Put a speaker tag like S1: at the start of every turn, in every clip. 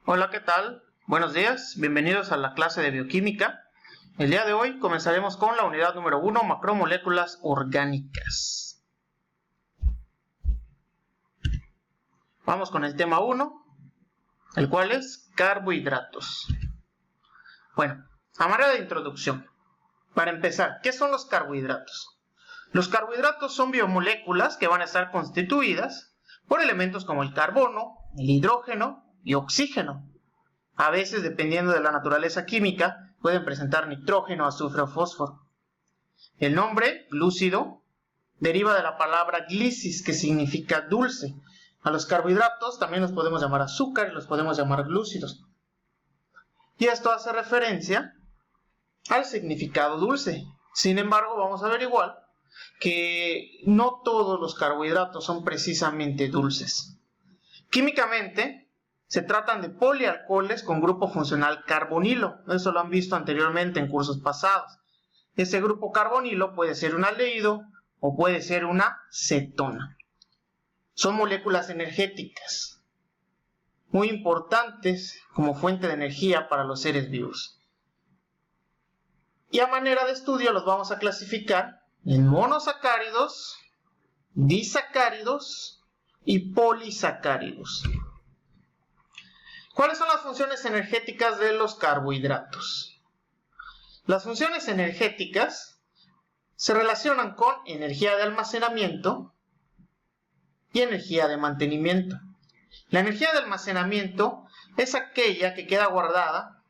S1: Hola, ¿qué tal? Buenos días, bienvenidos a la clase de bioquímica. El día de hoy comenzaremos con la unidad número 1, macromoléculas orgánicas. Vamos con el tema 1, el cual es carbohidratos. Bueno, a manera de introducción, para empezar, ¿qué son los carbohidratos? Los carbohidratos son biomoléculas que van a estar constituidas por elementos como el carbono, el hidrógeno y oxígeno. A veces, dependiendo de la naturaleza química, pueden presentar nitrógeno, azufre o fósforo. El nombre, glúcido, deriva de la palabra glicis, que significa dulce. A los carbohidratos también los podemos llamar azúcar y los podemos llamar glúcidos. Y esto hace referencia al significado dulce. Sin embargo, vamos a ver igual que no todos los carbohidratos son precisamente dulces. Químicamente, se tratan de polialcoholes con grupo funcional carbonilo. Eso lo han visto anteriormente en cursos pasados. Ese grupo carbonilo puede ser un aldehído o puede ser una cetona. Son moléculas energéticas, muy importantes como fuente de energía para los seres vivos. Y a manera de estudio los vamos a clasificar en monosacáridos, disacáridos y polisacáridos. ¿Cuáles son las funciones energéticas de los carbohidratos? Las funciones energéticas se relacionan con energía de almacenamiento y energía de mantenimiento. La energía de almacenamiento es aquella que queda guardada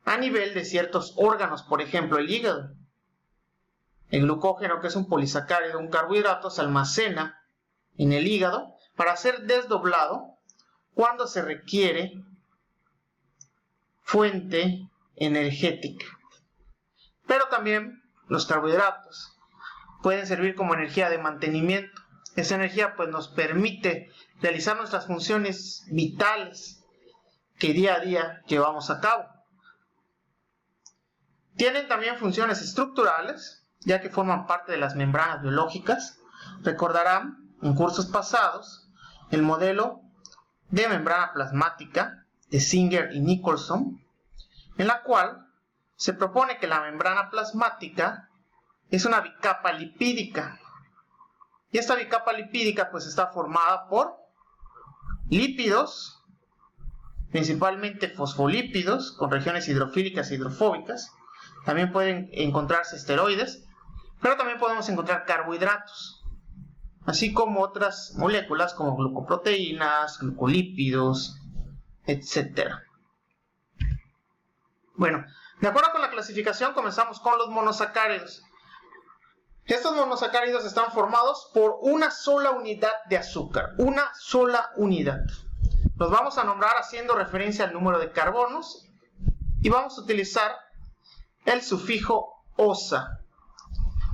S1: a nivel de ciertos órganos, por ejemplo, el hígado. El glucógeno, que es un polisacárido, un carbohidrato, se almacena en el hígado para ser desdoblado cuando se requiere fuente energética. Pero también los carbohidratos pueden servir como energía de mantenimiento. Esa energía pues nos permite realizar nuestras funciones vitales que día a día llevamos a cabo. Tienen también funciones estructurales, ya que forman parte de las membranas biológicas. Recordarán en cursos pasados el modelo de membrana plasmática de Singer y Nicholson, en la cual se propone que la membrana plasmática es una bicapa lipídica, y esta bicapa lipídica pues está formada por lípidos, principalmente fosfolípidos con regiones hidrofílicas e hidrofóbicas. También pueden encontrarse esteroides, pero también podemos encontrar carbohidratos, así como otras moléculas como glucoproteínas, glucolípidos, etc. Bueno, de acuerdo con la clasificación, comenzamos con los monosacáridos. Estos monosacáridos están formados por una sola unidad de azúcar, una sola unidad. Los vamos a nombrar haciendo referencia al número de carbonos y vamos a utilizar el sufijo osa.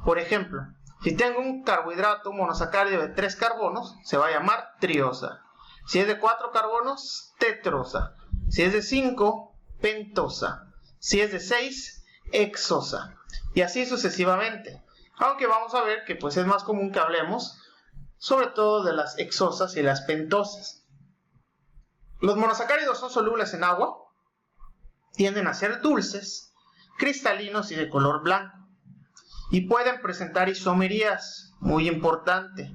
S1: Por ejemplo, si tengo un carbohidrato, un monosacárido de 3 carbonos, se va a llamar triosa. Si es de 4 carbonos, tetrosa. Si es de 5, pentosa. Si es de 6, hexosa. Y así sucesivamente. Aunque vamos a ver que pues es más común que hablemos sobre todo de las hexosas y las pentosas. Los monosacáridos son solubles en agua, tienden a ser dulces, cristalinos y de color blanco. Y pueden presentar isomerías, muy importante.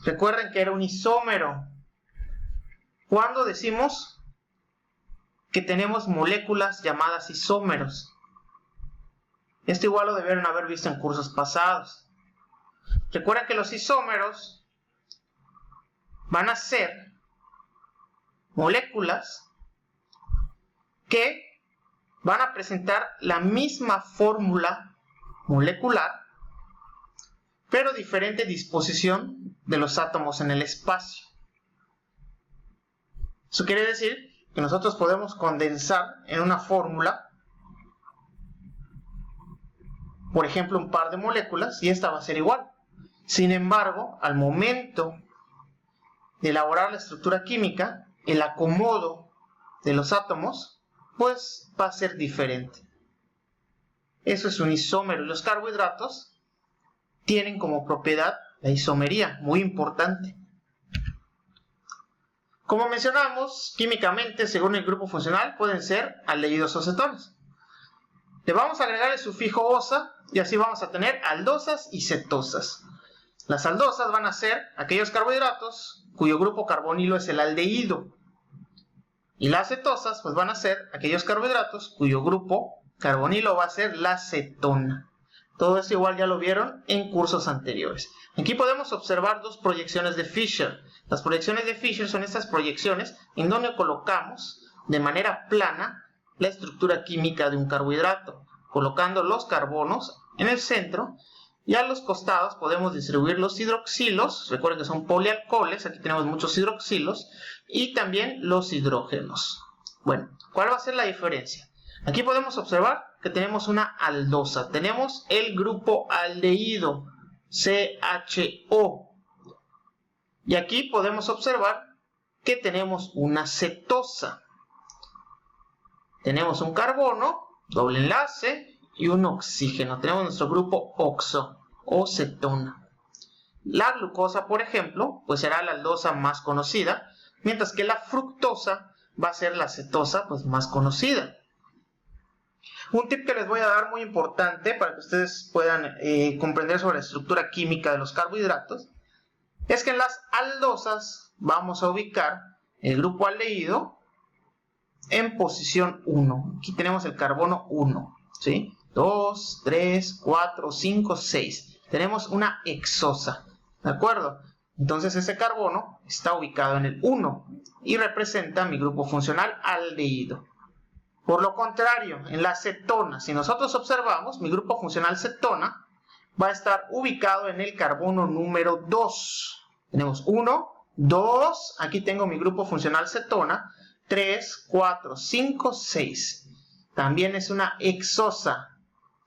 S1: Recuerden que era un isómero. Cuando decimos que tenemos moléculas llamadas isómeros. Esto igual lo debieron haber visto en cursos pasados. Recuerden que los isómeros van a ser moléculas que van a presentar la misma fórmula molecular, pero diferente disposición de los átomos en el espacio. Eso quiere decir que nosotros podemos condensar en una fórmula, por ejemplo, un par de moléculas, y esta va a ser igual. Sin embargo, al momento de elaborar la estructura química, el acomodo de los átomos, pues va a ser diferente. Eso es un isómero. Los carbohidratos tienen como propiedad la isomería, muy importante. Como mencionamos, químicamente, según el grupo funcional, pueden ser aldehídos o cetonas. Le vamos a agregar el sufijo osa y así vamos a tener aldosas y cetosas. Las aldosas van a ser aquellos carbohidratos cuyo grupo carbonilo es el aldehído. Y las cetosas pues van a ser aquellos carbohidratos cuyo grupo carbonilo va a ser la cetona. Todo esto igual ya lo vieron en cursos anteriores. Aquí podemos observar dos proyecciones de Fischer. Las proyecciones de Fischer son estas proyecciones en donde colocamos de manera plana la estructura química de un carbohidrato, colocando los carbonos en el centro y a los costados podemos distribuir los hidroxilos. Recuerden que son polialcoholes, aquí tenemos muchos hidroxilos, y también los hidrógenos. Bueno, ¿cuál va a ser la diferencia? Aquí podemos observar que tenemos una aldosa, tenemos el grupo aldehído, CHO. Y aquí podemos observar que tenemos una cetosa. Tenemos un carbono, doble enlace, y un oxígeno. Tenemos nuestro grupo oxo o cetona. La glucosa, por ejemplo, pues será la aldosa más conocida, mientras que la fructosa va a ser la cetosa pues más conocida. Un tip que les voy a dar muy importante para que ustedes puedan comprender sobre la estructura química de los carbohidratos es que en las aldosas vamos a ubicar el grupo aldehído en posición 1. Aquí tenemos el carbono 1, ¿sí? 2, 3, 4, 5, 6. Tenemos una hexosa, ¿de acuerdo? Entonces ese carbono está ubicado en el 1 y representa mi grupo funcional aldehído. Por lo contrario, en la cetona, si nosotros observamos, mi grupo funcional cetona va a estar ubicado en el carbono número 2. Tenemos 1, 2, aquí tengo mi grupo funcional cetona, 3, 4, 5, 6. También es una hexosa.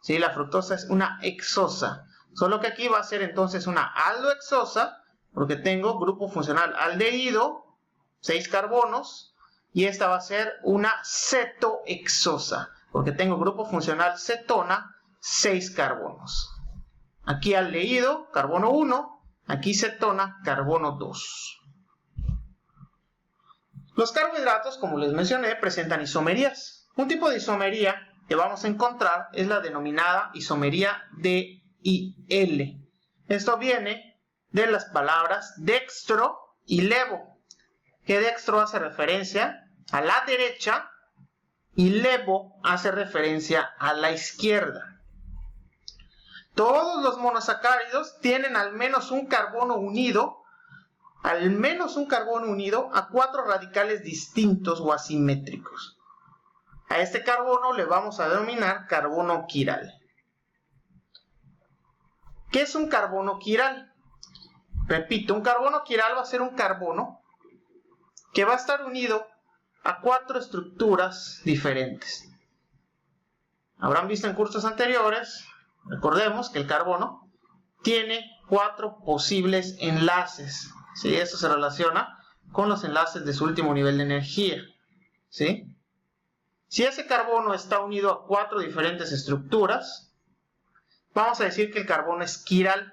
S1: ¿Sí? La fructosa es una hexosa. Solo que aquí va a ser entonces una aldohexosa, porque tengo grupo funcional aldehído, 6 carbonos, y esta va a ser una cetohexosa, porque tengo grupo funcional cetona, 6 carbonos. Aquí aldehído, carbono 1, aquí cetona, carbono 2. Los carbohidratos, como les mencioné, presentan isomerías. Un tipo de isomería que vamos a encontrar es la denominada isomería DIL. Esto viene de las palabras dextro y levo, que dextro hace referencia a la derecha y levo hace referencia a la izquierda. Todos los monosacáridos tienen al menos un carbono unido a 4 radicales distintos o asimétricos. A este carbono le vamos a denominar carbono quiral. ¿Qué es un carbono quiral? Repito, un carbono quiral va a ser un carbono que va a estar unido a 4 estructuras diferentes. Habrán visto en cursos anteriores, recordemos que el carbono tiene 4 posibles enlaces. ¿Sí? Esto se relaciona con los enlaces de su último nivel de energía. ¿Sí? Si ese carbono está unido a 4 diferentes estructuras, vamos a decir que el carbono es quiral.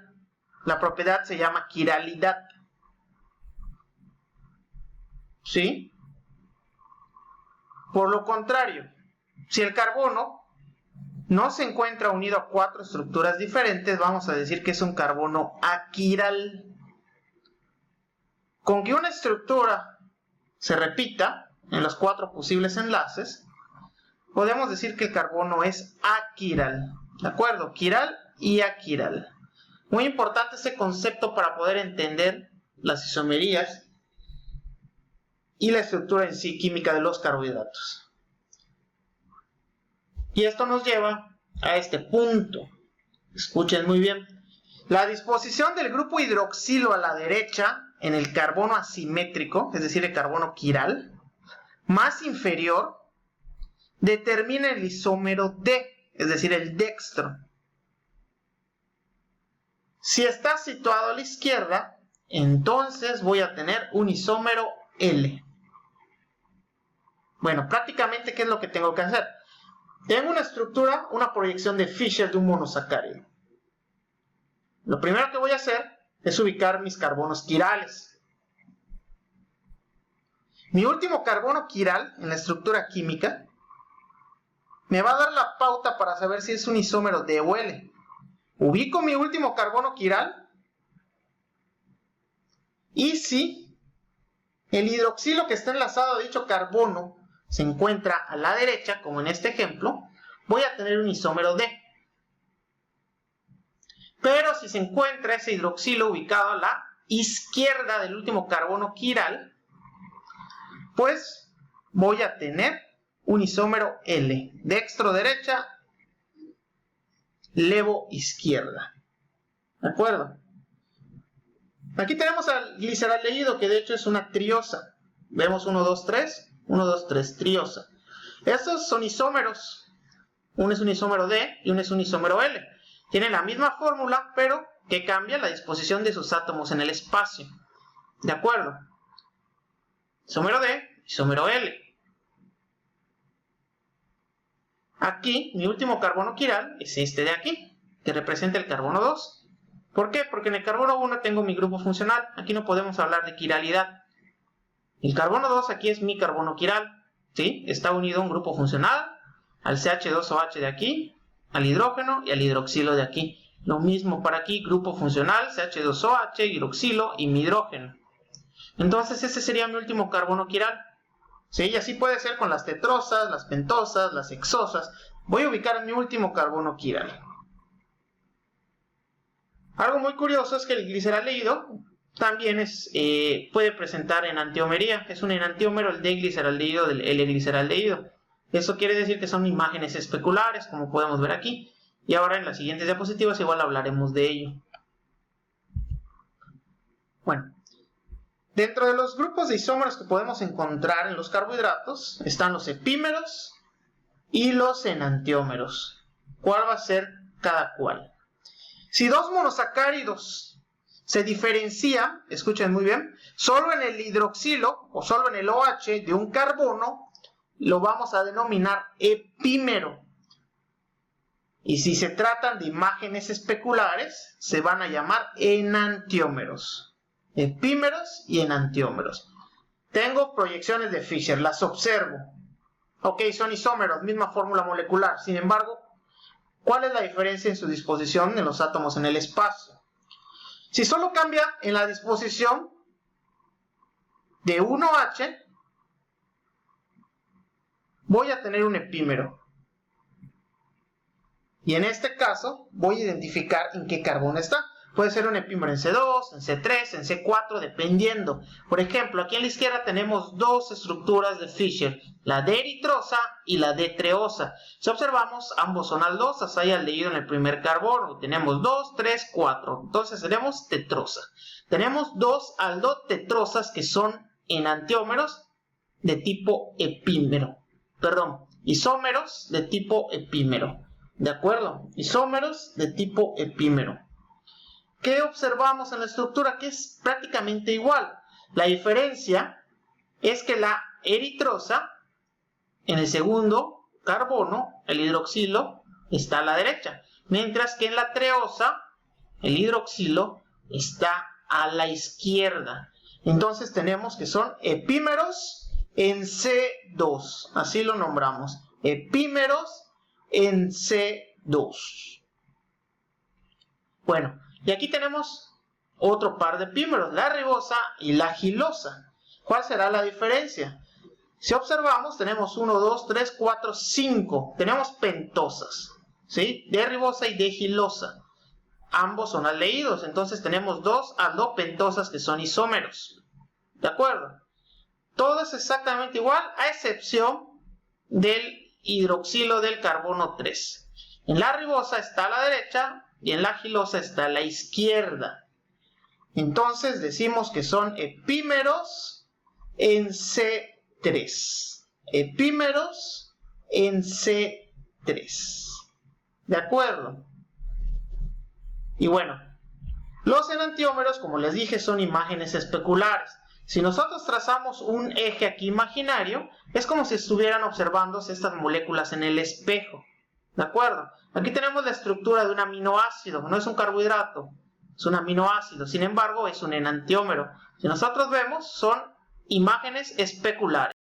S1: La propiedad se llama quiralidad. ¿Sí? Por lo contrario, si el carbono no se encuentra unido a 4 estructuras diferentes, vamos a decir que es un carbono aquiral. Con que una estructura se repita en los 4 posibles enlaces, podemos decir que el carbono es aquiral. ¿De acuerdo? Quiral y aquiral. Muy importante este concepto para poder entender las isomerías y la estructura en sí química de los carbohidratos. Y esto nos lleva a este punto. Escuchen muy bien. La disposición del grupo hidroxilo a la derecha en el carbono asimétrico, es decir, el carbono quiral, más inferior, determina el isómero D, es decir, el dextro. Si está situado a la izquierda, entonces voy a tener un isómero L. Bueno, prácticamente, ¿qué es lo que tengo que hacer? Tengo una estructura, una proyección de Fischer de un monosacárido. Lo primero que voy a hacer es ubicar mis carbonos quirales. Mi último carbono quiral en la estructura química me va a dar la pauta para saber si es un isómero D o L. Ubico mi último carbono quiral y si el hidroxilo que está enlazado a dicho carbono se encuentra a la derecha, como en este ejemplo, voy a tener un isómero D. Pero si se encuentra ese hidroxilo ubicado a la izquierda del último carbono quiral, pues voy a tener un isómero L. Dextro derecha, levo izquierda. ¿De acuerdo? Aquí tenemos al gliceraldehído, que de hecho es una triosa. Vemos 1, 2, 3, 1, 2, 3, triosa. Estos son isómeros. Uno es un isómero D y uno es un isómero L. Tienen la misma fórmula, pero que cambia la disposición de sus átomos en el espacio. ¿De acuerdo? Isómero D, isómero L. Aquí, mi último carbono quiral es este de aquí, que representa el carbono 2. ¿Por qué? Porque en el carbono 1 tengo mi grupo funcional. Aquí no podemos hablar de quiralidad. El carbono 2 aquí es mi carbono quiral. ¿Sí? Está unido a un grupo funcional, al CH2OH de aquí, al hidrógeno y al hidroxilo de aquí. Lo mismo para aquí, grupo funcional, CH2OH, hidroxilo y mi hidrógeno. Entonces ese sería mi último carbono quiral. ¿Sí? Y así puede ser con las tetrosas, las pentosas, las hexosas. Voy a ubicar mi último carbono quiral. Algo muy curioso es que el gliceraldehído también puede presentar enantiomería. Es un enantiómero el D-gliceraldehído del L-gliceraldehído. Eso quiere decir que son imágenes especulares, como podemos ver aquí. Y ahora en las siguientes diapositivas igual hablaremos de ello. Bueno, dentro de los grupos de isómeros que podemos encontrar en los carbohidratos están los epímeros y los enantiómeros. ¿Cuál va a ser cada cual? Si dos monosacáridos se diferencian, escuchen muy bien, solo en el hidroxilo o solo en el OH de un carbono, lo vamos a denominar epímero. Y si se tratan de imágenes especulares, se van a llamar enantiómeros. Epímeros y enantiómeros. Tengo proyecciones de Fischer, las observo. Ok, son isómeros, misma fórmula molecular. Sin embargo, ¿cuál es la diferencia en su disposición en los átomos en el espacio? Si solo cambia en la disposición de 1H, voy a tener un epímero. Y en este caso, voy a identificar en qué carbono está. Puede ser un epímero en C2, en C3, en C4, dependiendo. Por ejemplo, aquí a la izquierda tenemos dos estructuras de Fischer, la D-eritrosa y la D-treosa. Si observamos, ambos son aldosas, hay aldehído en el primer carbono. Tenemos 2, 3, 4. Entonces tenemos tetrosa. Tenemos dos aldotetrosas que son enantiómeros de tipo epímero. Perdón, isómeros de tipo epímero. ¿De acuerdo? Isómeros de tipo epímero. ¿Qué observamos en la estructura? Que es prácticamente igual. La diferencia es que la eritrosa, en el segundo carbono, el hidroxilo, está a la derecha. Mientras que en la treosa, el hidroxilo está a la izquierda. Entonces tenemos que son epímeros en C2. Así lo nombramos. Epímeros en C2. Bueno, y aquí tenemos otro par de epímeros, la ribosa y la gilosa. ¿Cuál será la diferencia? Si observamos, tenemos 1, 2, 3, 4, 5. Tenemos pentosas, ¿sí? De ribosa y de gilosa. Ambos son aldehídos, entonces tenemos dos aldopentosas que son isómeros. ¿De acuerdo? Todo es exactamente igual, a excepción del hidroxilo del carbono 3. En la ribosa está a la derecha y en la gilosa está a la izquierda. Entonces decimos que son epímeros en C3. Epímeros en C3. ¿De acuerdo? Y bueno, los enantiómeros, como les dije, son imágenes especulares. Si nosotros trazamos un eje aquí imaginario, es como si estuvieran observándose estas moléculas en el espejo. ¿De acuerdo? Aquí tenemos la estructura de un aminoácido, no es un carbohidrato, es un aminoácido, sin embargo es un enantiómero. Si nosotros vemos, son imágenes especulares.